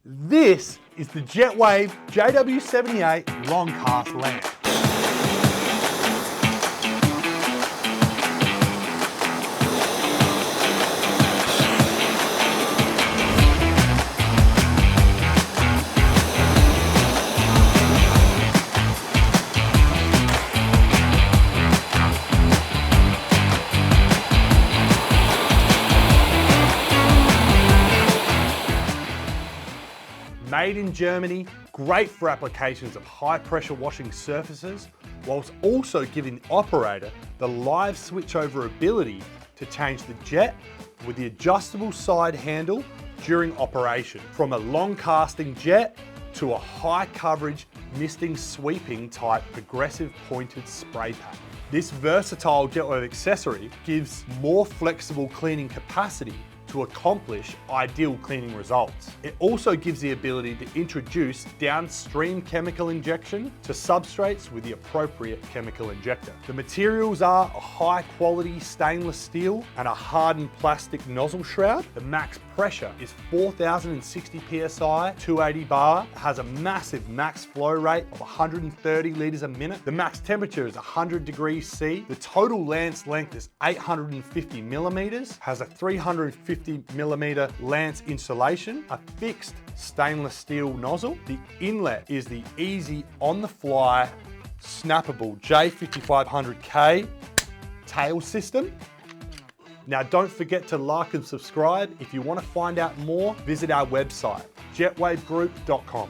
This is the Jetwave JW-78 long cast lamp. Made in Germany, great for applications of high pressure washing surfaces, whilst also giving the operator the live switchover ability to change the jet with the adjustable side handle during operation, from a long casting jet to a high coverage misting sweeping type progressive pointed spray pack. This versatile Jetwave accessory gives more flexible cleaning capacity to accomplish ideal cleaning results. It also gives the ability to introduce downstream chemical injection to substrates with the appropriate chemical injector. The materials are a high quality stainless steel and a hardened plastic nozzle shroud. The max pressure is 4,060 PSI, 280 bar. It has a massive max flow rate of 130 litres a minute. The max temperature is 100 degrees C. The total lance length is 850 millimeters, has a 350 millimeter lance insulation, a fixed stainless steel nozzle. The inlet is the easy on the fly snappable J5500K tail system. Now don't forget to like and subscribe. If you want to find out more, visit our website, jetwavegroup.com.